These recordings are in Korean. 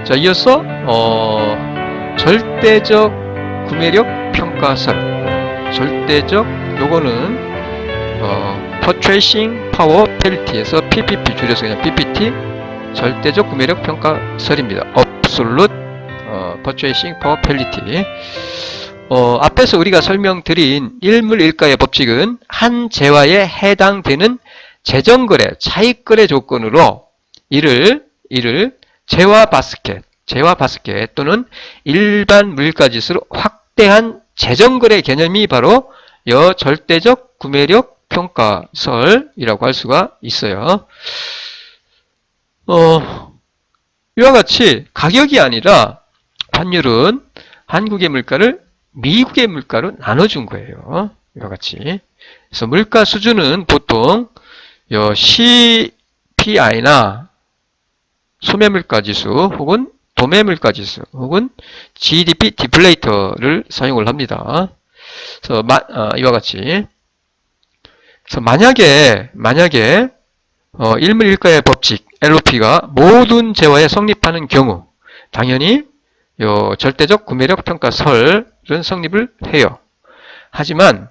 자, 이어서 절대적 구매력 평가설. 절대적 요거는 Purchasing Power Parity에서 PPP 줄여서 그냥 PPT 절대적 구매력 평가설입니다. Absolute Purchasing Power Parity. 앞에서 우리가 설명드린 일물일가의 법칙은 한 재화에 해당되는 재정거래, 차익거래 조건으로 이를 재화 바스켓 또는 일반 물가지수로 확대한 재정거래 개념이 바로 절대적 구매력 평가설이라고 할 수가 있어요. 이와 같이 가격이 아니라 환율은 한국의 물가를 미국의 물가로 나눠준 거예요. 이와 같이. 그래서 물가 수준은 보통 CPI나 소매물가지수 혹은 도매물가지수 혹은 GDP 디플레이터를 사용을 합니다. 그래서 이와 같이. 그래서 만약에 일물일가의 법칙 LOP가 모든 재화에 성립하는 경우 당연히 절대적 구매력 평가설은 성립을 해요. 하지만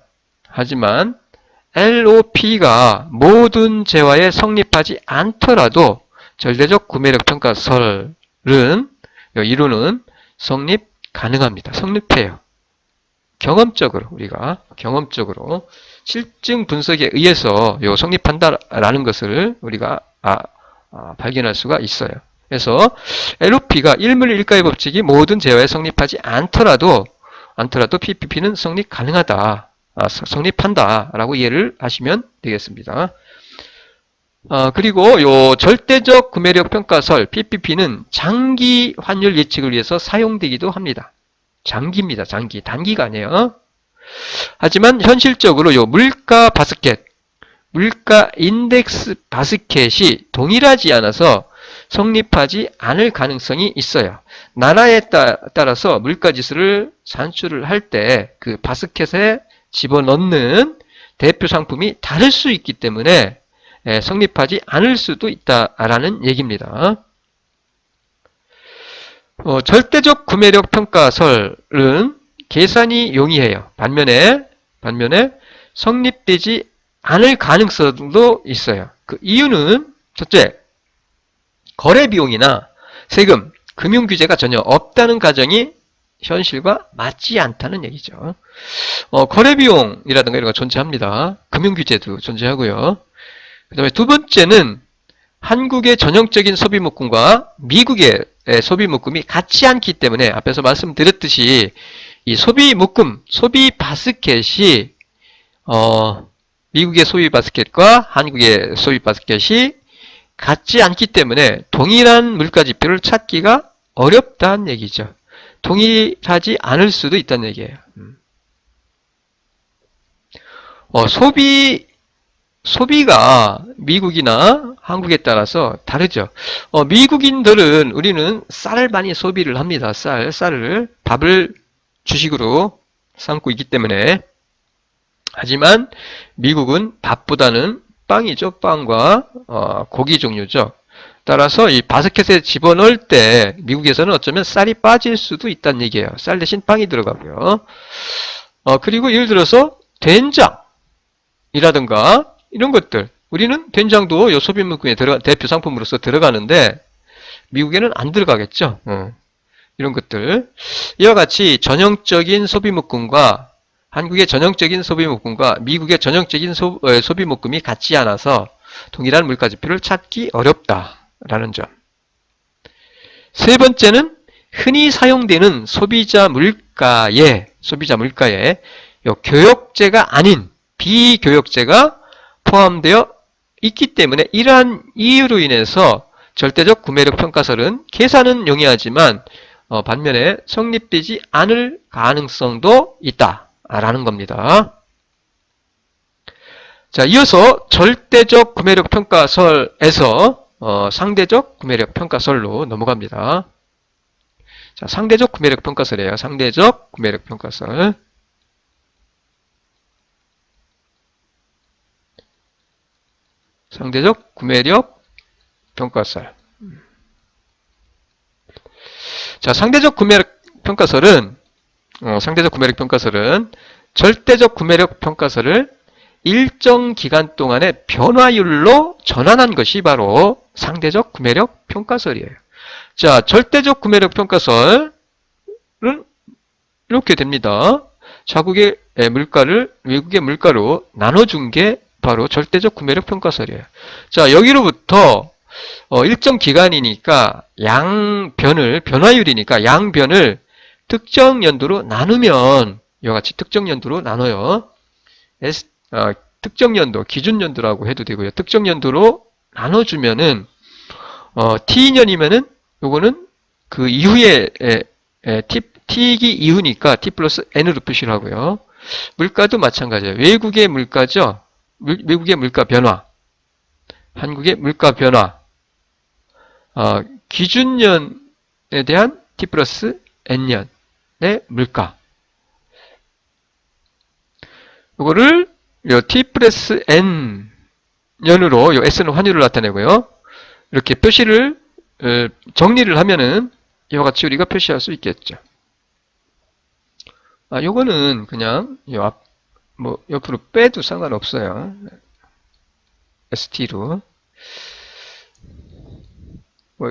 LOP가 모든 재화에 성립하지 않더라도 절대적 구매력 평가설은 이론은 성립 가능합니다. 성립해요. 우리가 경험적으로 실증 분석에 의해서 성립한다라는 것을 우리가 발견할 수가 있어요. 그래서 LOP가 일물일가의 법칙이 모든 재화에 성립하지 않더라도 PPP는 성립 가능하다, 성립한다라고 이해를 하시면 되겠습니다. 그리고 절대적 구매력 평가설 PPP는 장기 환율 예측을 위해서 사용되기도 합니다. 장기입니다. 장기. 단기가 아니에요. 하지만 현실적으로 물가 인덱스 바스켓이 동일하지 않아서 성립하지 않을 가능성이 있어요. 나라에 따라서 물가지수를 산출을 할 때 그 바스켓에 집어넣는 대표 상품이 다를 수 있기 때문에 성립하지 않을 수도 있다라는 얘기입니다. 절대적 구매력 평가설은 계산이 용이해요. 반면에 성립되지 않을 가능성도 있어요. 그 이유는 첫째, 거래 비용이나 세금, 금융 규제가 전혀 없다는 가정이 현실과 맞지 않다는 얘기죠. 거래 비용이라든가 이런 거 존재합니다. 금융 규제도 존재하고요. 그 다음에 두 번째는 한국의 전형적인 소비 묶음과 미국의 소비 묶음이 같지 않기 때문에 앞에서 말씀드렸듯이 이 소비 묶음, 소비 바스켓이 미국의 소비 바스켓과 한국의 소비 바스켓이 같지 않기 때문에 동일한 물가 지표를 찾기가 어렵다는 얘기죠. 동일하지 않을 수도 있다는 얘기예요. 소비가 미국이나 한국에 따라서 다르죠. 미국인들은 우리는 쌀을 많이 소비를 합니다. 쌀을 밥을 주식으로 삼고 있기 때문에. 하지만 미국은 밥보다는 빵이죠. 빵과 고기 종류죠. 따라서 이 바스켓에 집어넣을 때 미국에서는 어쩌면 쌀이 빠질 수도 있다는 얘기예요. 쌀 대신 빵이 들어가고요. 그리고 예를 들어서 된장이라든가 이런 것들. 우리는 된장도 소비물품의 대표 상품으로서 들어가는데 미국에는 안 들어가겠죠. 이런 것들. 이와 같이 전형적인 소비물품과 한국의 전형적인 소비목금과 미국의 전형적인 소비목금이 같지 않아서 동일한 물가지표를 찾기 어렵다라는 점. 세 번째는 흔히 사용되는 소비자 물가에 교역제가 아닌 비교역제가 포함되어 있기 때문에 이러한 이유로 인해서 절대적 구매력 평가설은 계산은 용이하지만 반면에 성립되지 않을 가능성도 있다. 라는 겁니다. 자, 이어서 절대적 구매력 평가설에서 상대적 구매력 평가설로 넘어갑니다. 자, 상대적 구매력 평가설이에요. 상대적 구매력 평가설. 상대적 구매력 평가설. 자, 상대적 구매력 평가설은 절대적 구매력 평가설을 일정 기간 동안의 변화율로 전환한 것이 바로 상대적 구매력 평가설이에요. 자, 절대적 구매력 평가설은 이렇게 됩니다. 자국의 물가를 외국의 물가로 나눠준 게 바로 절대적 구매력 평가설이에요. 자, 여기로부터 일정 기간이니까 변화율이니까 양변을 특정 연도로 나누면 이와 같이 특정 연도로 나눠요. 특정 연도, 기준 연도라고 해도 되고요. 특정 연도로 나눠주면은 t년이면은 요거는 그 이후에 t기 이후니까 t 플러스 n으로 표시를 하고요. 물가도 마찬가지예요. 외국의 물가죠. 외국의 물가 변화, 한국의 물가 변화, 기준년에 대한 t 플러스 n년의 물가. 이거를 t 플러스 n 년으로 s는 환율을 나타내고요. 이렇게 표시를 정리를 하면은 이와 같이 우리가 표시할 수 있겠죠. 요거는 그냥 옆으로 빼도 상관없어요. st로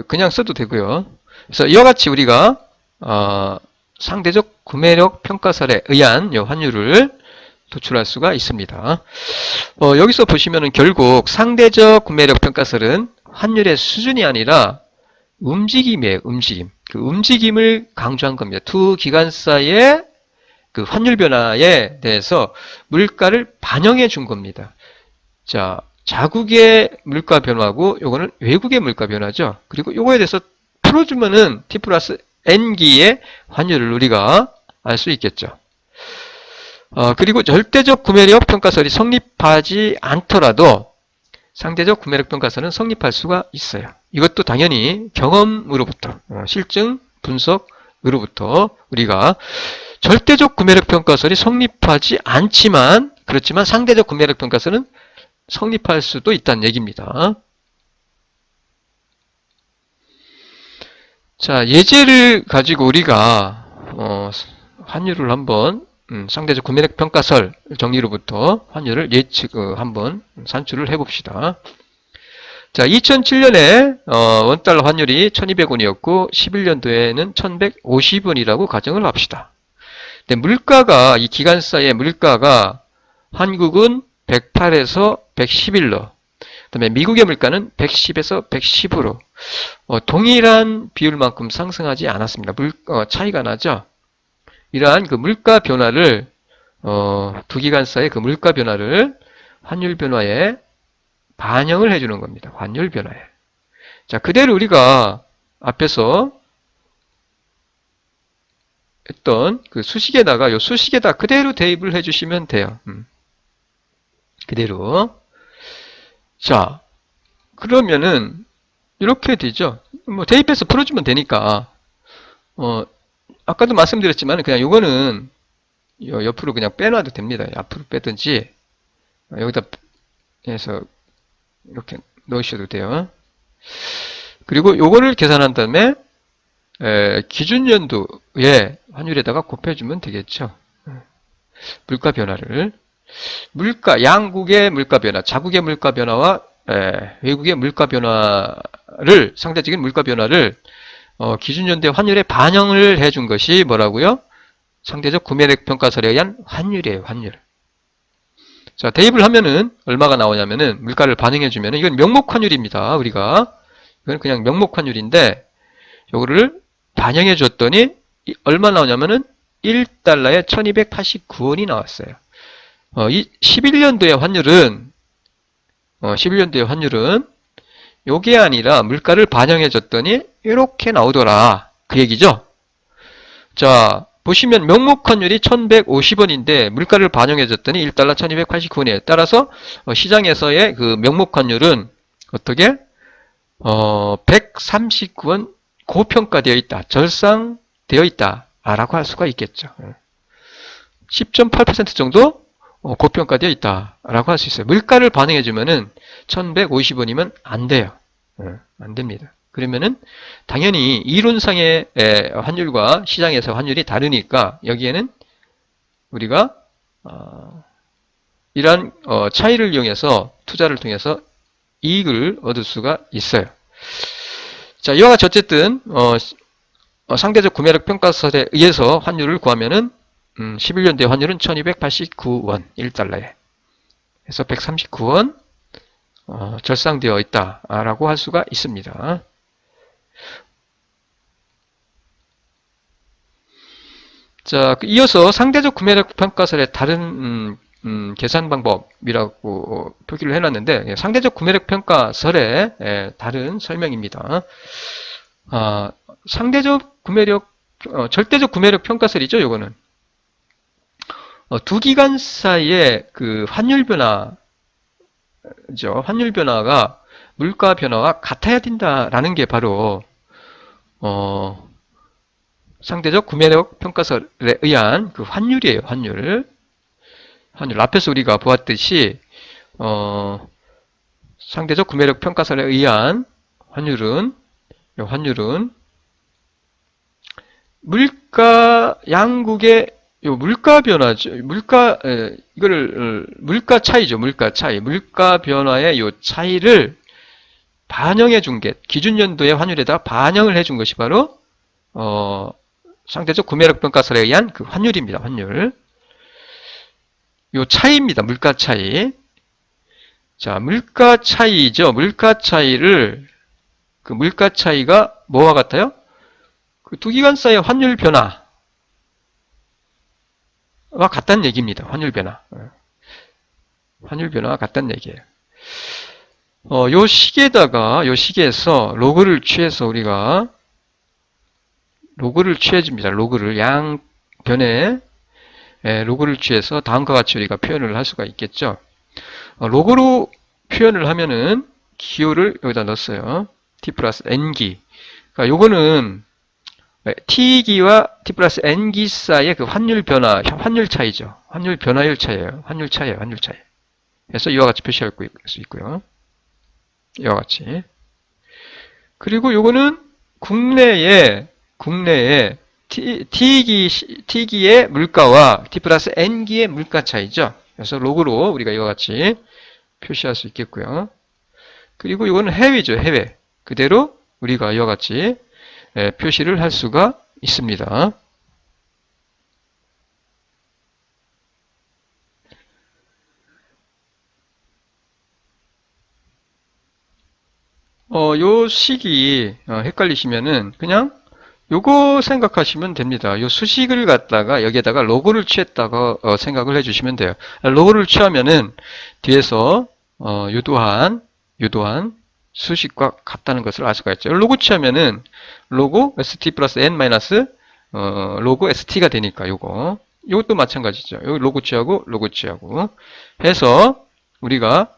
그냥 써도 되고요. 그래서 이와 같이 우리가 상대적 구매력 평가설에 의한 이 환율을 도출할 수가 있습니다. 여기서 보시면은 결국 상대적 구매력 평가설은 환율의 수준이 아니라 움직임이에요. 움직임. 그 움직임을 강조한 겁니다. 두 기간사의 그 환율 변화에 대해서 물가를 반영해 준 겁니다. 자, 자국의 물가 변화고 요거는 외국의 물가 변화죠. 그리고 요거에 대해서 풀어주면은 t 플러스 n기의 환율을 우리가 알 수 있겠죠. 그리고 절대적 구매력 평가설이 성립하지 않더라도 상대적 구매력 평가설은 성립할 수가 있어요. 이것도 당연히 경험으로부터, 실증, 분석으로부터 우리가 절대적 구매력 평가설이 성립하지 않지만, 그렇지만 상대적 구매력 평가설은 성립할 수도 있다는 얘기입니다. 자, 예제를 가지고 우리가 환율을 한번 상대적 구매력 평가설 정리로부터 환율을 한번 산출을 해봅시다. 자, 2007년에 원달러 환율이 1200원이었고 11년도에는 1150원이라고 가정을 합시다. 근데 물가가, 이 기간사의 물가가 한국은 108에서 111로, 그 다음에 미국의 물가는 110에서 110으로 동일한 비율만큼 상승하지 않았습니다. 차이가 나죠? 이러한 그 물가 변화를 두 기간사의 그 물가 변화를 환율 변화에 반영을 해주는 겁니다. 환율 변화에. 자, 그대로 우리가 앞에서 했던 그 수식에다가 요 수식에다 그대로 대입을 해주시면 돼요. 그대로. 자, 그러면은 이렇게 되죠. 대입해서 풀어주면 되니까. 아까도 말씀드렸지만 그냥 요거는 옆으로 그냥 빼놔도 됩니다. 앞으로 빼든지 여기다 해서 이렇게 넣으셔도 돼요. 그리고 요거를 계산한 다음에 기준연도의 환율에다가 곱해주면 되겠죠. 물가 변화를. 양국의 물가 변화, 자국의 물가 변화와 외국의 물가 변화를, 상대적인 물가 변화를 기준연도의 환율에 반영을 해준 것이 뭐라고요? 상대적 구매력 평가설에 의한 환율이에요. 환율. 자, 대입을 하면은 얼마가 나오냐면은 물가를 반영해주면은 이건 명목환율입니다. 우리가 이건 그냥 명목환율인데 요거를 반영해줬더니 얼마 나오냐면은 1달러에 1289원이 나왔어요. 이 11년도의 환율은 요게 아니라 물가를 반영해줬더니 이렇게 나오더라. 그 얘기죠? 자, 보시면 명목환율이 1150원인데 물가를 반영해줬더니 1달러 1289원이에요. 따라서 시장에서의 그 명목환율은 어떻게? 139원 고평가되어 있다. 절상되어 있다. 라고 할 수가 있겠죠. 10.8% 정도 고평가되어 있다. 라고 할 수 있어요. 물가를 반영해주면은 1150원이면 안 돼요. 안 됩니다. 그러면은 당연히 이론상의 환율과 시장에서 환율이 다르니까 여기에는 우리가 이러한 차이를 이용해서 투자를 통해서 이익을 얻을 수가 있어요. 자, 이와 같이 어쨌든 상대적 구매력 평가설에 의해서 환율을 구하면은 11년도의 환율은 1289원 1달러에 그래서 139원 절상되어 있다라고 할 수가 있습니다. 자, 이어서 상대적 구매력 평가설의 다른 계산 방법이라고 표기를 해놨는데 상대적 구매력 평가설의 다른 설명입니다. 상대적 구매력, 절대적 구매력 평가설이죠. 요거는 두 기간 사이의 그 환율 변화죠. 환율 변화가 물가 변화와 같아야 된다라는 게 바로 상대적 구매력 평가설에 의한 그 환율이에요. 환율 앞에서 우리가 보았듯이 상대적 구매력 평가설에 의한 환율은 물가 양국의 물가 변화죠. 물가 차이죠. 물가 차이. 물가 변화의 요 차이를 반영해 준 게 기준 연도의 환율에다 반영을 해준 것이 바로 상대적 구매력 평가설에 의한 그 환율입니다. 환율. 요 차이입니다. 물가 차이. 자, 물가 차이죠. 물가 차이를 그 물가 차이가 뭐와 같아요? 그 두 기간 사이의 환율 변화와 같다는 얘기입니다. 환율 변화. 환율 변화와 같다는 얘기예요. 요 시기에서 로그를 취해서 우리가 로그를 취해줍니다. 로그를 양변에 로그를 취해서 다음과 같이 우리가 표현을 할 수가 있겠죠. 로그로 표현을 하면은 기호를 여기다 넣었어요. t 플러스 n기. 그러니까 요거는 t기와 t 플러스 n기 사이의 그 환율 변화, 환율 차이죠. 환율 변화율 차이예요. 환율 차이예요. 환율 차이. 그래서 이와 같이 표시할 수 있고요. 이와 같이. 그리고 요거는 국내에 t기의 물가와 t 플러스 n기의 물가 차이죠. 그래서 로그로 우리가 이와 같이 표시할 수 있겠고요. 그리고 이거는 해외죠. 해외. 그대로 우리가 이와 같이 표시를 할 수가 있습니다. 요 식이 헷갈리시면은 그냥 요거 생각하시면 됩니다. 요 수식을 갖다가 여기에다가 로고를 취했다고 생각을 해주시면 돼요. 로고를 취하면은 뒤에서 유도한 수식과 같다는 것을 알 수가 있죠. 로고 취하면은 로고 st 플러스 n 마이너스 로고 st가 되니까 요것도 마찬가지죠. 여기 로고 취하고 해서 우리가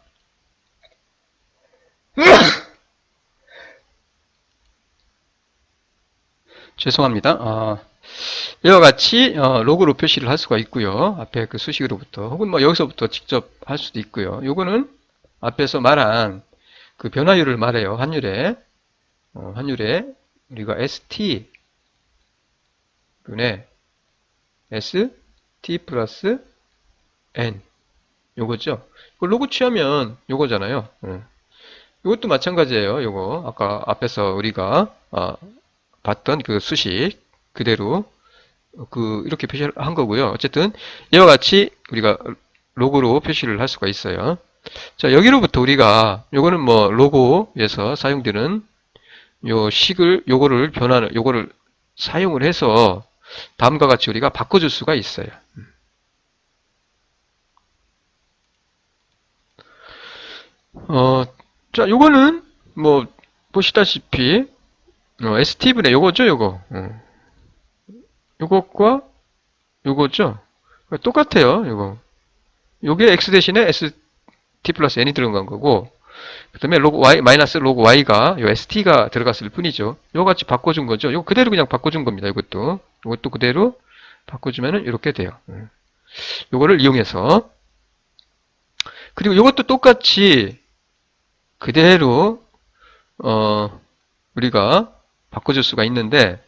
죄송합니다. 이와 같이 로그로 표시를 할 수가 있고요. 앞에 그 수식으로부터 혹은 뭐 여기서부터 직접 할 수도 있고요. 요거는 앞에서 말한 그 변화율을 말해요. 환율에 우리가 ST 분의 ST 플러스 N 요거죠. 로그 취하면 요거잖아요. 이것도 마찬가지예요. 요거 아까 앞에서 우리가 봤던 그 수식 그대로 이렇게 표시를 한 거고요. 어쨌든 이와 같이 우리가 로고로 표시를 할 수가 있어요. 자, 여기로부터 우리가 요거는 뭐 로고에서 사용되는 요거를 사용을 해서 다음과 같이 우리가 바꿔줄 수가 있어요. 자, 요거는 뭐 보시다시피 ST분의 요거죠, 요거. 요것과 요거죠. 똑같아요, 요거. 요게 X 대신에 ST 플러스 N이 들어간 거고, 그 다음에 로그 Y, 마이너스 로그 Y가 요 ST가 들어갔을 뿐이죠. 요거 같이 바꿔준 거죠. 요거 그대로 그냥 바꿔준 겁니다, 이것도. 요것도 그대로 바꿔주면은 이렇게 돼요. 요거를 이용해서. 그리고 요것도 똑같이 그대로, 우리가 바꿔줄 수가 있는데,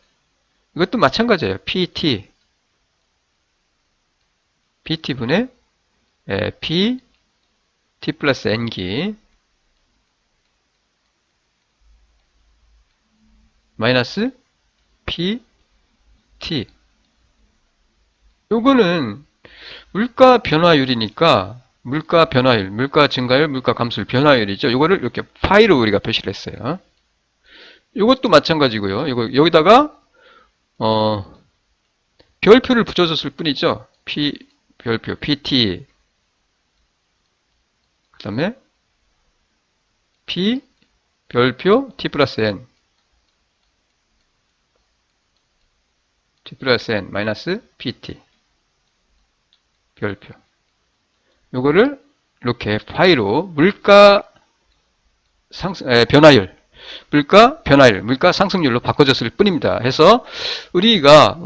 이것도 마찬가지예요. PT분의 P, T 플러스 N기 마이너스 P, T. 요거는 물가 변화율이니까 물가 변화율, 물가 증가율, 물가 감소율 변화율이죠. 요거를 이렇게 파이로 우리가 표시를 했어요. 요것도 마찬가지고요. 이거 여기다가 별표를 붙여줬을 뿐이죠. P 별표 PT 그 다음에 P 별표 T 플러스 N T 플러스 N 마이너스 PT 별표. 요거를 이렇게 파이로 물가 변화율, 물가 변화율, 물가 상승률로 바꿔줬을 뿐입니다. 해서 우리가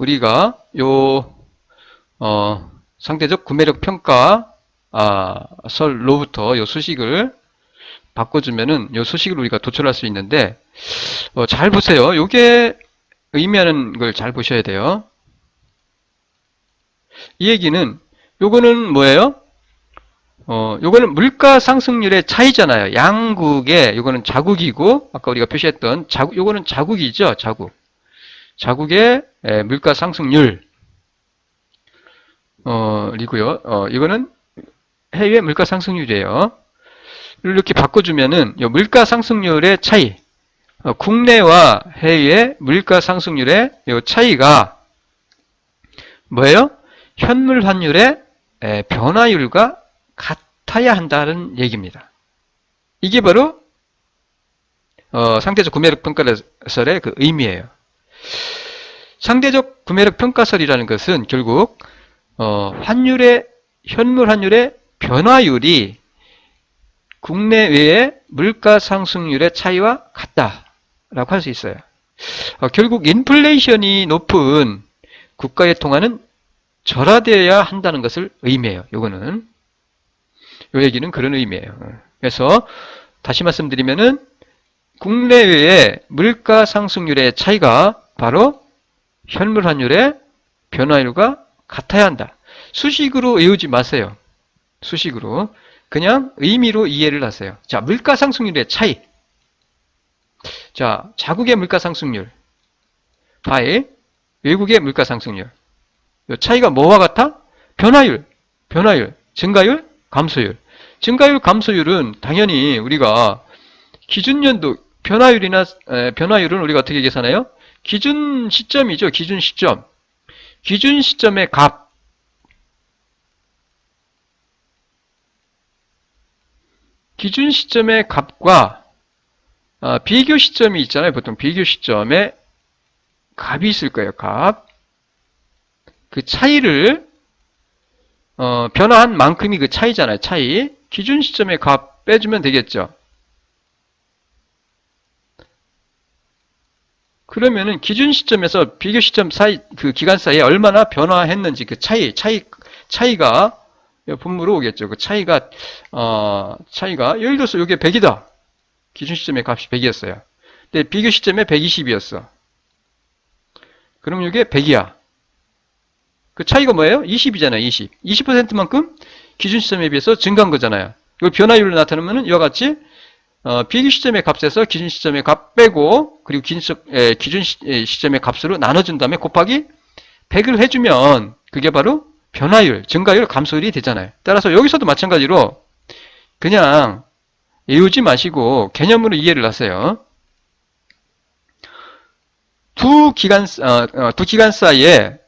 요 상대적 구매력 평가 설로부터 요 수식을 바꿔주면은 요 수식을 우리가 도출할 수 있는데 잘 보세요. 요게 의미하는 걸 잘 보셔야 돼요. 이 얘기는 요거는 뭐예요? 요거는 물가 상승률의 차이잖아요. 양국의 요거는 자국이고 아까 우리가 표시했던 자국, 요거는 자국이죠. 자국의 물가 상승률 이고요. 이거는 해외 물가 상승률이에요. 이렇게 바꿔주면은 요 물가 상승률의 차이, 국내와 해외 물가 상승률의 요 차이가 뭐예요? 현물 환율의 변화율과 같아야 한다는 얘기입니다. 이게 바로 상대적 구매력 평가설의 그 의미예요. 상대적 구매력 평가설이라는 것은 결국 현물 환율의 변화율이 국내외의 물가 상승률의 차이와 같다라고 할 수 있어요. 결국 인플레이션이 높은 국가의 통화는 절하되어야 한다는 것을 의미해요. 요거는 요 얘기는 그런 의미예요. 그래서 다시 말씀드리면은 국내외의 물가 상승률의 차이가 바로 현물 환율의 변화율과 같아야 한다. 수식으로 외우지 마세요. 수식으로 그냥 의미로 이해를 하세요. 자, 물가 상승률의 차이. 자, 자국의 물가 상승률 바이 외국의 물가 상승률. 이 차이가 뭐와 같아? 변화율, 증가율, 감소율. 증가율, 감소율은 당연히 우리가 기준연도 변화율은 우리가 어떻게 계산해요? 기준 시점이죠. 기준 시점. 기준 시점의 값. 기준 시점의 값과 비교 시점이 있잖아요. 보통 비교 시점에 값이 있을 거예요. 값. 그 차이를 변화한 만큼이 그 차이잖아요. 차이. 기준 시점의 값 빼주면 되겠죠. 그러면은 기준 시점에서 비교 시점 사이 그 기간 사이에 얼마나 변화했는지 그 차이가 분모로 오겠죠. 그 차이가 예를 들어서 이게 100이다. 기준 시점의 값이 100이었어요. 근데 비교 시점에 120이었어. 그럼 이게 100이야. 그 차이가 뭐예요? 20이잖아요. 20. 20%만큼 기준 시점에 비해서 증가한 거잖아요. 이걸 변화율로 나타내면은 이와 같이 비교 시점의 값에서 기준 시점의 값 빼고 그리고 기준 시점의 값으로 나눠준 다음에 곱하기 100을 해주면 그게 바로 변화율, 증가율, 감소율이 되잖아요. 따라서 여기서도 마찬가지로 그냥 외우지 마시고 개념으로 이해를 하세요. 두 기간 사이에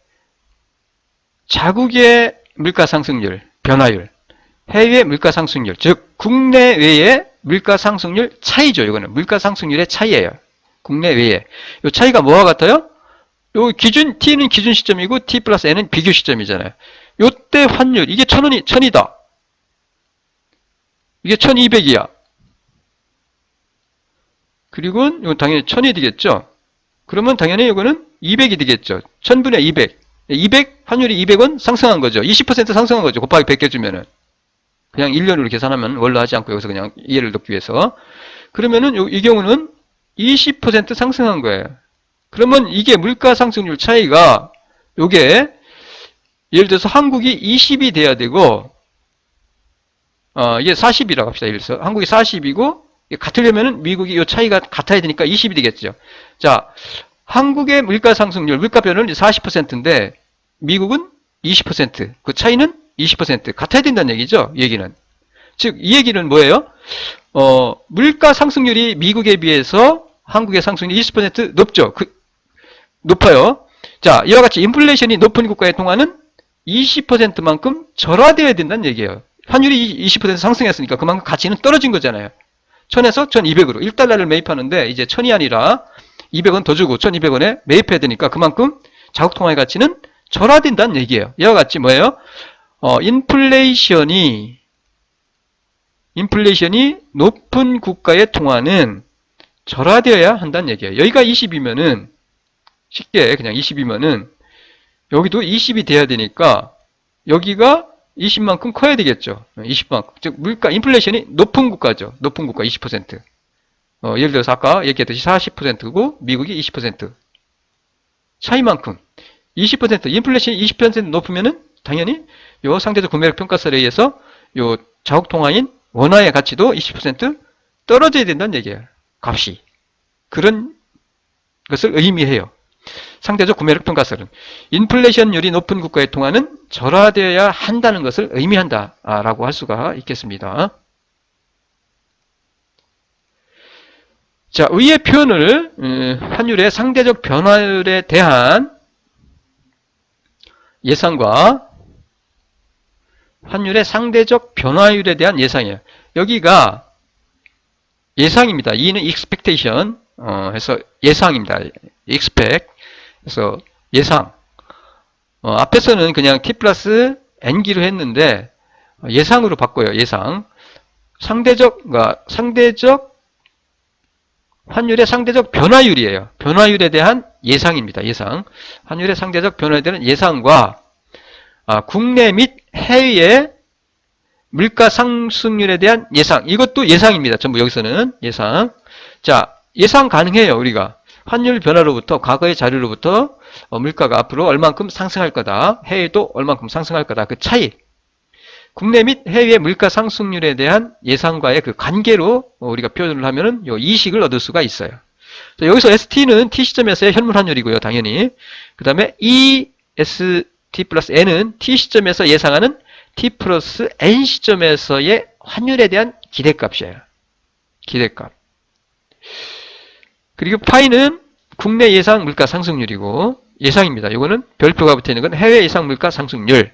자국의 물가 상승률, 변화율, 해외 물가 상승률, 즉 국내외의 물가 상승률 차이죠. 이거는 물가 상승률의 차이예요. 국내외에. 이 차이가 뭐와 같아요? 요 기준 T는 기준 시점이고 T 플러스 N은 비교 시점이잖아요. 요때 환율 이게 1000이다. 이게 1200이야. 그리고 이건 당연히 1000이 되겠죠. 그러면 당연히 이거는 200이 되겠죠. 1000분의 200. 200 환율이 200원 상승한 거죠. 20% 상승한 거죠. 곱하기 100 해주면은. 그냥 1년으로 계산하면 원로 하지 않고 여기서 그냥 이해를 돕기 위해서. 그러면은 이 경우는 20% 상승한 거예요. 그러면 이게 물가 상승률 차이가 요게 예를 들어서 한국이 20이 돼야 되고 이게 40이라고 합시다. 예를 들어서 한국이 40이고 같으려면은 미국이 이 차이가 같아야 되니까 20이 되겠죠. 자, 한국의 물가 상승률, 물가 변화는 40%인데 미국은 20%. 그 차이는 20% 같아야 된다는 얘기죠. 이 얘기는. 즉, 이 얘기는 뭐예요? 물가 상승률이 미국에 비해서 한국의 상승률이 20% 높죠. 높아요. 자, 이와 같이 인플레이션이 높은 국가의 통화는 20%만큼 절하되어야 된다는 얘기예요. 환율이 20% 상승했으니까 그만큼 가치는 떨어진 거잖아요. 1000에서 1200으로 1달러를 매입하는데 이제 1000이 아니라 200원 더 주고 1200원에 매입해야 되니까 그만큼 자국 통화의 가치는 절하된다는 얘기예요. 이와 같이 뭐예요? 인플레이션이 높은 국가의 통화는 절하되어야 한다는 얘기예요. 여기가 20이면은 쉽게 그냥 20이면은 여기도 20이 돼야 되니까 여기가 20만큼 커야 되겠죠. 20만큼. 즉 물가 인플레이션이 높은 국가죠. 높은 국가 20%. 예를 들어서 아까 얘기했듯이 40%고 미국이 20%. 차이만큼 20% 인플레이션이 20% 높으면은 당연히 요 상대적 구매력 평가설에 의해서 요 자국 통화인 원화의 가치도 20% 떨어져야 된다는 얘기예요. 값이. 그런 것을 의미해요. 상대적 구매력 평가설은 인플레이션율이 높은 국가의 통화는 절하되어야 한다는 것을 의미한다라고 할 수가 있겠습니다. 자, 위의 표현을 환율의 상대적 변화율에 대한 예상과 환율의 상대적 변화율에 대한 예상이에요. 여기가 예상입니다. 이는 expectation 해서 예상입니다. expect 그래서 예상. 앞에서는 그냥 t 플러스 n기로 했는데 예상으로 바꿔요. 예상. 상대적 환율의 상대적 변화율이에요. 변화율에 대한 예상입니다. 예상. 환율의 상대적 변화에 대한 예상과 국내 및 해외의 물가 상승률에 대한 예상. 이것도 예상입니다. 전부 여기서는 예상. 자, 예상 가능해요. 우리가. 환율 변화로부터 과거의 자료로부터 물가가 앞으로 얼만큼 상승할 거다. 해외도 얼만큼 상승할 거다. 그 차이. 국내 및 해외의 물가 상승률에 대한 예상과의 그 관계로 우리가 표현을 하면은 요 이식을 얻을 수가 있어요. 자, 여기서 ST는 T 시점에서의 현물 환율이고요. 당연히. 그 다음에 EST 플러스 N은 T 시점에서 예상하는 T 플러스 N 시점에서의 환율에 대한 기대값이에요. 기대값. 그리고 파이는 국내 예상 물가 상승률이고 예상입니다. 이거는 별표가 붙어 있는 건 해외 예상 물가 상승률.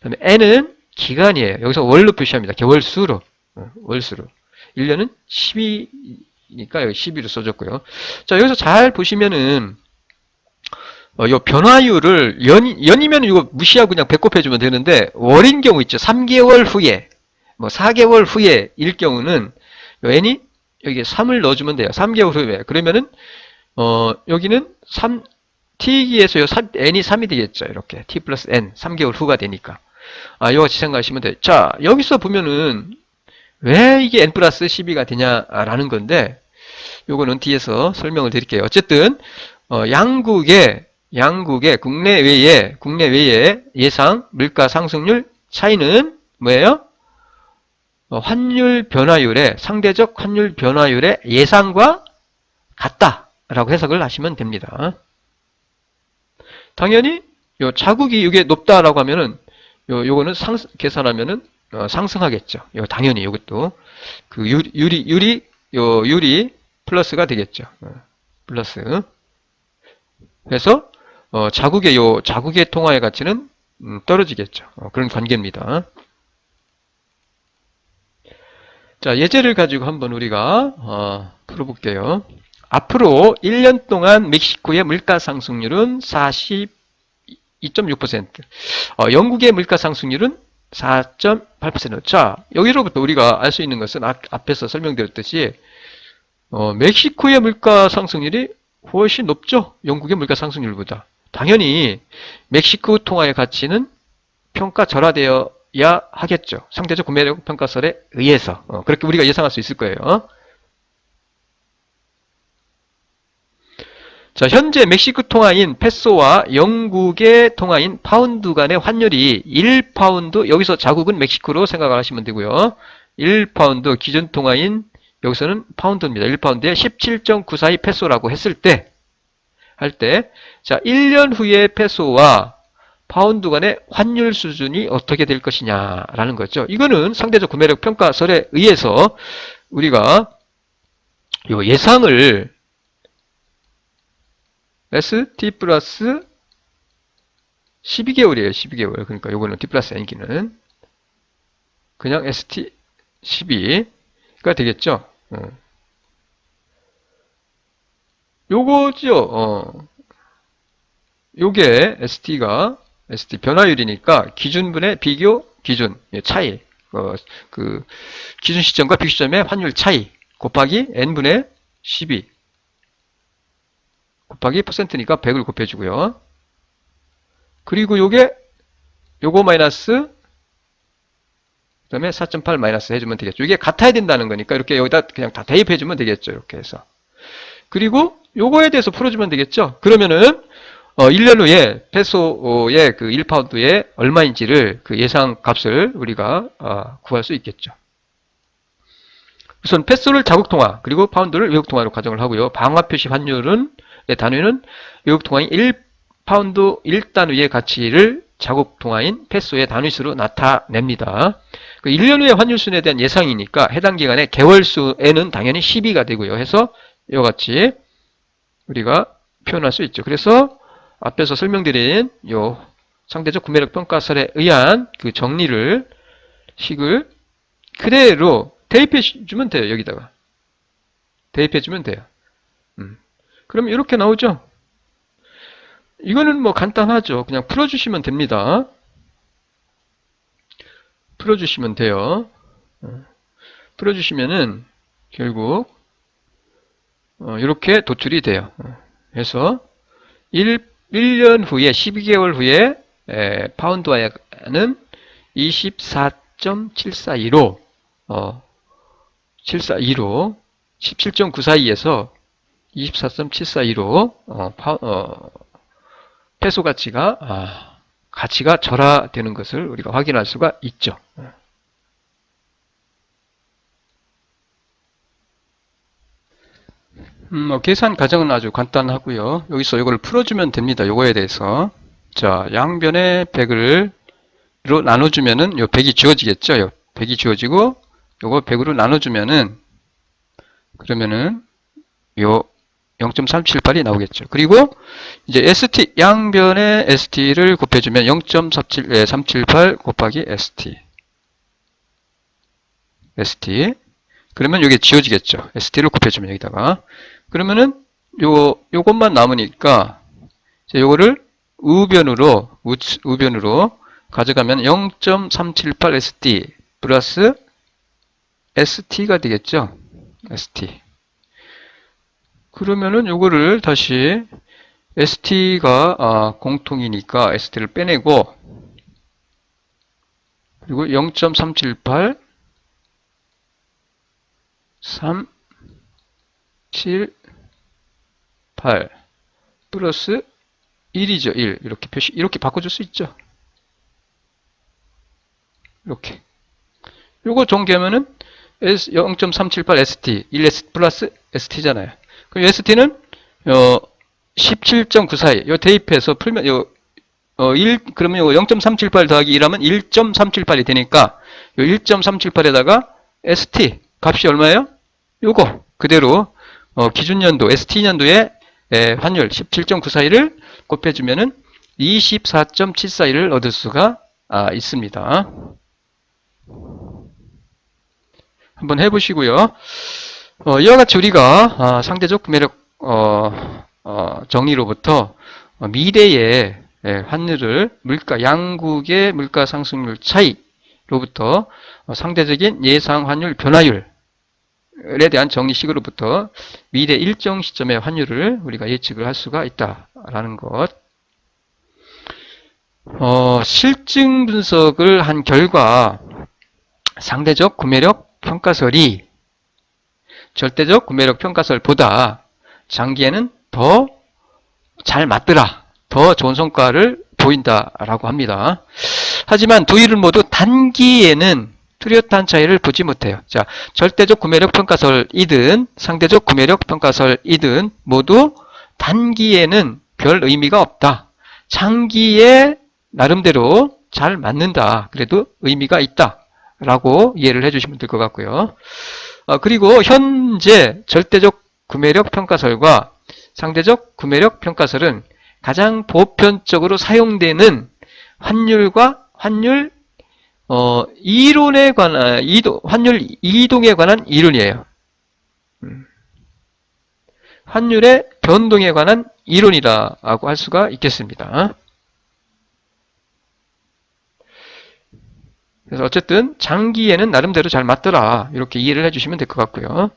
그다음에 N은 기간이에요. 여기서 월로 표시합니다. 개월수로. 월수로. 1년은 12니까 여기 12로 써줬고요. 자, 여기서 잘 보시면은 요 변화율을 연이면 이거 무시하고 그냥 배꼽해주면 되는데 월인 경우 있죠. 3개월 후에 뭐 4개월 후에 일 경우는 요 N이 여기에 3을 넣어주면 돼요. 3개월 후에. 그러면은, 여기는 T기에서 N이 3이 되겠죠. 이렇게. T 플러스 N. 3개월 후가 되니까. 이와 같이 생각하시면 돼요. 자, 여기서 보면은, 왜 이게 N 플러스 12가 되냐라는 건데, 요거는 뒤에서 설명을 드릴게요. 어쨌든, 양국의 국내외의 예상 물가 상승률 차이는 뭐예요? 환율 변화율의 상대적 환율 변화율의 예상과 같다라고 해석을 하시면 됩니다. 당연히 요 자국이 이게 높다라고 하면은 요거는 계산하면은 상승하겠죠. 요 당연히 이것도 그 유리 플러스가 되겠죠. 플러스. 그래서 자국의 통화의 가치는 떨어지겠죠. 그런 관계입니다. 자, 예제를 가지고 한번 우리가 풀어볼게요. 앞으로 1년 동안 멕시코의 물가 상승률은 42.6%, 영국의 물가 상승률은 4.8%. 자, 여기로부터 우리가 알 수 있는 것은 앞에서 설명드렸듯이 멕시코의 물가 상승률이 훨씬 높죠. 영국의 물가 상승률보다. 당연히 멕시코 통화의 가치는 평가 절하되어 야 하겠죠. 상대적 구매력 평가설에 의해서. 그렇게 우리가 예상할 수 있을 거예요. 자, 현재 멕시코 통화인 페소와 영국의 통화인 파운드 간의 환율이 1파운드, 여기서 자국은 멕시코로 생각을 하시면 되고요. 1파운드, 기준 통화인, 여기서는 파운드입니다. 1파운드에 17.942 페소라고 했을 때, 자, 1년 후에 페소와 파운드 간의 환율 수준이 어떻게 될 것이냐라는 거죠. 이거는 상대적 구매력 평가설에 의해서 우리가 요 예상을 ST 플러스 12개월이에요. 12개월. 그러니까 요거는 T 플러스 N기는 그냥 ST 12가 되겠죠. 요거죠. 요게 ST 변화율이니까 기준분의 비교 기준 차이. 그 기준 시점과 비교 시점의 환율 차이 곱하기 N분의 12 곱하기 퍼센트니까 100을 곱해주고요. 그리고 요거 마이너스 그 다음에 4.8 마이너스 해주면 되겠죠. 이게 같아야 된다는 거니까 이렇게 여기다 그냥 다 대입해주면 되겠죠. 이렇게 해서. 그리고 요거에 대해서 풀어주면 되겠죠. 그러면은 1년 후에 페소의 그 1파운드에 얼마인지를 그 예상 값을 우리가 구할 수 있겠죠. 우선 페소를 자국통화 그리고 파운드를 외국통화로 가정을 하고요. 방화표시 환율은 단위는 외국통화인 1파운드 1단위의 가치를 자국통화인 페소의 단위수로 나타냅니다. 1년 후의 환율순에 대한 예상이니까 해당 기간의 개월수에는 당연히 12가 되고요. 해서 이와 같이 우리가 표현할 수 있죠. 그래서 앞에서 설명드린 요 상대적 구매력 평가설에 의한 그 식을 그대로 대입해 주면 돼요. 여기다가 대입해 주면 돼요. 그럼 이렇게 나오죠. 이거는 뭐 간단하죠. 그냥 풀어주시면 됩니다. 풀어주시면 돼요. 풀어주시면은 결국 이렇게 도출이 돼요. 그래서 1년 후에 12개월 후에 파운드화는 24.742로 17.942에서 24.742로 페소 가치가 절하되는 것을 우리가 확인할 수가 있죠. 계산 과정은 아주 간단하고요. 여기서 이걸 풀어주면 됩니다. 요거에 대해서. 자, 양변에 100로 나눠주면은 요 100이 지워지겠죠. 요 100이 지워지고 요거 100으로 나눠주면은 그러면은 요 0.378이 나오겠죠. 그리고 이제 ST 양변에 ST를 곱해주면 0.378 곱하기 ST 그러면 이게 지워지겠죠. ST를 곱해주면 여기다가 그러면은 요것만 남으니까 이제 요거를 우변으로 가져가면 0.378 ST 플러스 ST가 되겠죠. ST. 그러면은 요거를 다시 ST가 공통이니까 ST를 빼내고 그리고 0.378 378 플러스 1이죠. 1 이렇게 바꿔줄 수 있죠. 이렇게 요거 정리하면은 0.378 ST 1S 플러스 ST잖아요. 그럼 ST는 17.942 요 대입해서 풀면 그러면 0.378 더하기 1하면 1.378이 되니까 요 1.378에다가 ST 값이 얼마예요? 요거 그대로 기준연도 ST년도의 환율 17.942를 곱해주면은 24.742를 얻을 수가 있습니다. 한번 해보시고요. 이와 같이 우리가 상대적 구매력 정리로부터 미래의 환율을 양국의 물가 상승률 차이로부터 상대적인 예상 환율 변화율에 대한 정리식으로부터 미래 일정 시점의 환율을 우리가 예측을 할 수가 있다라는 것. 실증 분석을 한 결과 상대적 구매력 평가설이 절대적 구매력 평가설보다 장기에는 더 잘 맞더라. 더 좋은 성과를 보인다라고 합니다. 하지만 두 이론 모두 단기에는 뚜렷한 차이를 보지 못해요. 자, 절대적 구매력 평가설이든 상대적 구매력 평가설이든 모두 단기에는 별 의미가 없다. 장기에 나름대로 잘 맞는다. 그래도 의미가 있다. 라고 이해를 해주시면 될 것 같고요. 그리고 현재 절대적 구매력 평가설과 상대적 구매력 평가설은 가장 보편적으로 사용되는 환율과 환율 이론에 관한 환율 이동에 관한 이론이에요. 환율의 변동에 관한 이론이라고 할 수가 있겠습니다. 그래서 어쨌든 장기에는 나름대로 잘 맞더라. 이렇게 이해를 해주시면 될 것 같고요.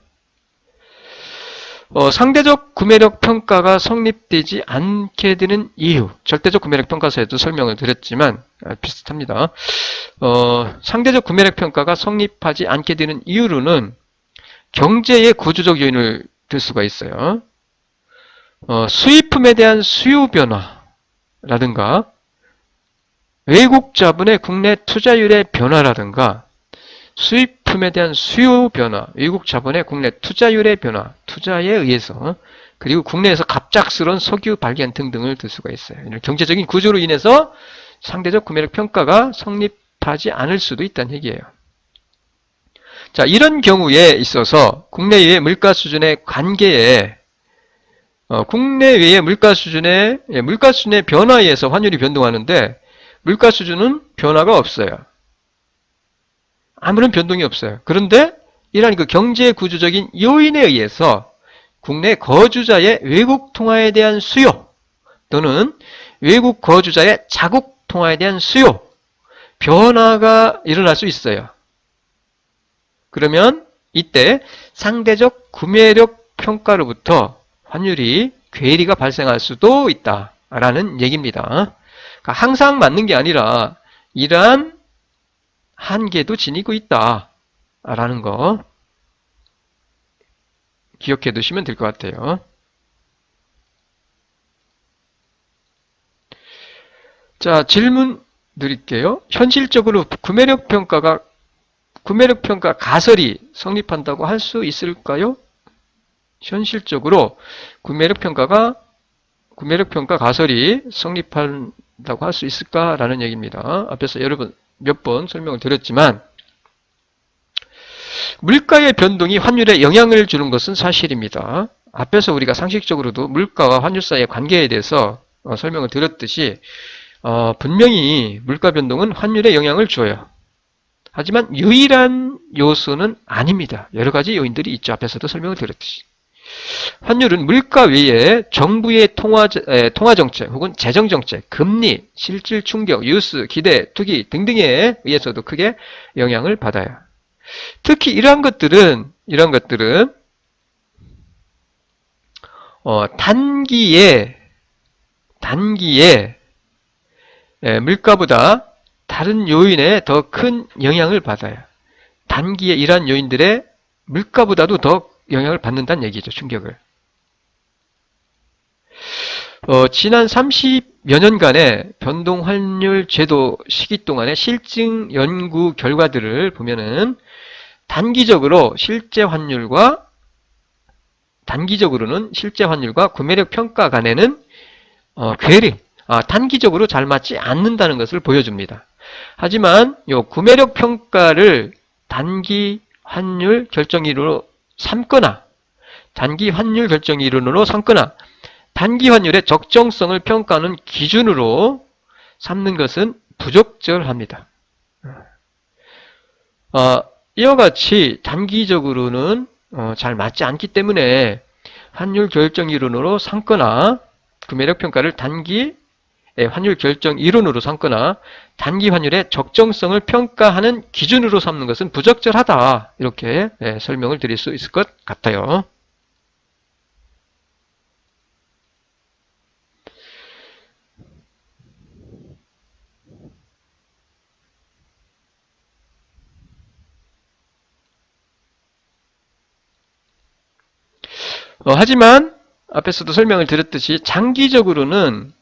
상대적 구매력 평가가 성립되지 않게 되는 이유. 절대적 구매력 평가서에도 설명을 드렸지만 비슷합니다. 상대적 구매력 평가가 성립하지 않게 되는 이유로는 경제의 구조적 요인을 들 수가 있어요. 수입품에 대한 수요 변화라든가 외국 자본의 국내 투자율의 변화라든가 수입품에 대한 수요 변화, 외국 자본의 국내 투자율의 변화, 투자에 의해서 그리고 국내에서 갑작스러운 석유 발견 등등을 들 수가 있어요. 경제적인 구조로 인해서 상대적 구매력 평가가 성립하지 않을 수도 있다는 얘기예요. 자, 이런 경우에 있어서 국내외의 물가 수준의 관계에 국내외의 물가 수준의 변화에 의해서 환율이 변동하는데 물가 수준은 변화가 없어요. 아무런 변동이 없어요. 그런데 이러한 그 경제 구조적인 요인에 의해서 국내 거주자의 외국 통화에 대한 수요 또는 외국 거주자의 자국 통화에 대한 수요 변화가 일어날 수 있어요. 그러면 이때 상대적 구매력 평가로부터 환율이 괴리가 발생할 수도 있다라는 얘기입니다. 그러니까 항상 맞는 게 아니라 이러한 한계도 지니고 있다라는 거 기억해 두시면 될 것 같아요. 자, 질문 드릴게요. 현실적으로 구매력 평가 가설이 성립한다고 할 수 있을까요? 현실적으로 구매력 평가 가설이 성립한다고 할 수 있을까라는 얘기입니다. 앞에서 여러분 몇 번 설명을 드렸지만 물가의 변동이 환율에 영향을 주는 것은 사실입니다. 앞에서 우리가 상식적으로도 물가와 환율 사이의 관계에 대해서 설명을 드렸듯이 분명히 물가 변동은 환율에 영향을 줘요. 하지만 유일한 요소는 아닙니다. 여러 가지 요인들이 있죠. 앞에서도 설명을 드렸듯이. 환율은 물가 외에 정부의 통화정책 혹은 재정정책, 금리, 실질 충격, 뉴스, 기대, 투기 등등에 의해서도 크게 영향을 받아요. 특히 이러한 것들은 단기에 물가보다 다른 요인에 더 큰 영향을 받아요. 단기에 이러한 요인들의 물가보다도 더 영향을 받는다는 얘기죠. 충격을. 지난 30여 년간의 변동 환율 제도 시기 동안의 실증 연구 결과들을 보면은 단기적으로는 실제 환율과 구매력 평가 간에는 괴리, 단기적으로 잘 맞지 않는다는 것을 보여줍니다. 하지만 이 구매력 평가를 단기 환율 결정 이론으로 삼거나 단기 환율의 적정성을 평가하는 기준으로 삼는 것은 부적절합니다. 이와 같이 단기적으로는 잘 맞지 않기 때문에 환율 결정 이론으로 삼거나 구매력 평가를 단기 환율 결정 이론으로 삼거나 단기 환율의 적정성을 평가하는 기준으로 삼는 것은 부적절하다. 이렇게 설명을 드릴 수 있을 것 같아요. 하지만 앞에서도 설명을 드렸듯이 장기적으로는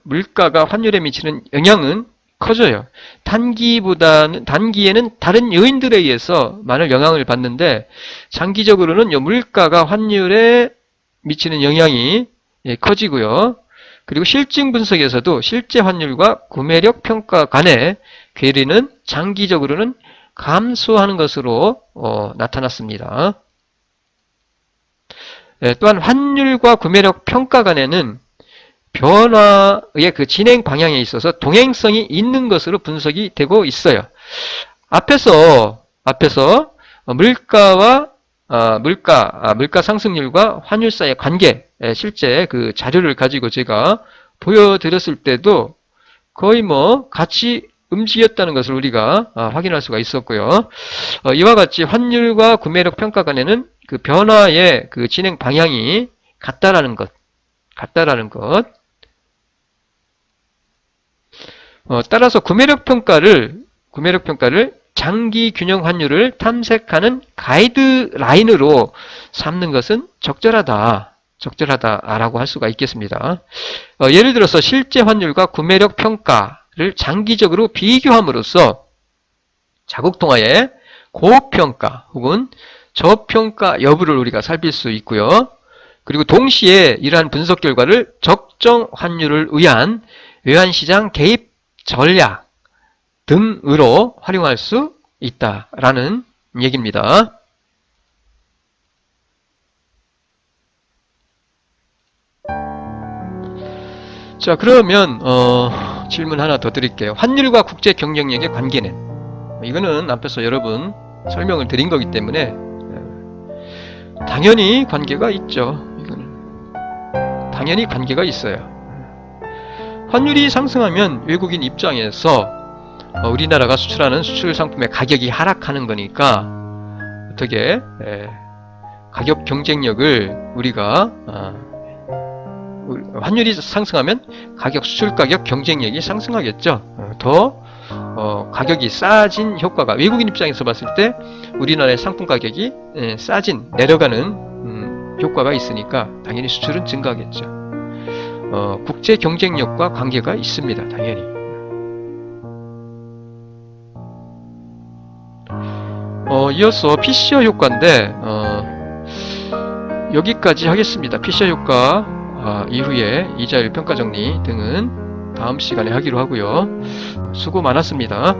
물가가 환율에 미치는 영향은 커져요. 단기에는 다른 요인들에 의해서 많은 영향을 받는데, 장기적으로는 이 물가가 환율에 미치는 영향이 커지고요. 그리고 실증 분석에서도 실제 환율과 구매력 평가 간의 괴리는 장기적으로는 감소하는 것으로 나타났습니다. 또한 환율과 구매력 평가 간에는 변화의 그 진행 방향에 있어서 동행성이 있는 것으로 분석이 되고 있어요. 앞에서 물가 상승률과 환율 사이의 관계, 실제 그 자료를 가지고 제가 보여드렸을 때도 거의 같이 움직였다는 것을 우리가 확인할 수가 있었고요. 이와 같이 환율과 구매력 평가 간에는 그 변화의 그 진행 방향이 같다라는 것. 따라서 구매력 평가를 장기 균형 환율을 탐색하는 가이드라인으로 삼는 것은 적절하다라고 할 수가 있겠습니다. 예를 들어서 실제 환율과 구매력 평가를 장기적으로 비교함으로써 자국 통화의 고평가 혹은 저평가 여부를 우리가 살필 수 있고요. 그리고 동시에 이러한 분석 결과를 적정 환율을 위한 외환시장 개입 전략 등으로 활용할 수 있다라는 얘기입니다. 자, 그러면 질문 하나 더 드릴게요. 환율과 국제 경쟁력의 관계는? 이거는 앞에서 여러분 설명을 드린 거기 때문에 당연히 관계가 있죠. 이거는 당연히 관계가 있어요. 환율이 상승하면 외국인 입장에서 우리나라가 수출하는 수출 상품의 가격이 하락하는 거니까 어떻게 가격 경쟁력을 우리가 환율이 상승하면 수출 가격 경쟁력이 상승하겠죠. 더 가격이 싸진 효과가 외국인 입장에서 봤을 때 우리나라의 상품 가격이 내려가는 효과가 있으니까 당연히 수출은 증가하겠죠. 국제 경쟁력과 관계가 있습니다. 당연히. 이어서 피셔 효과인데 여기까지 하겠습니다. 피셔 효과 이후에 이자율 평가 정리 등은 다음 시간에 하기로 하고요. 수고 많았습니다.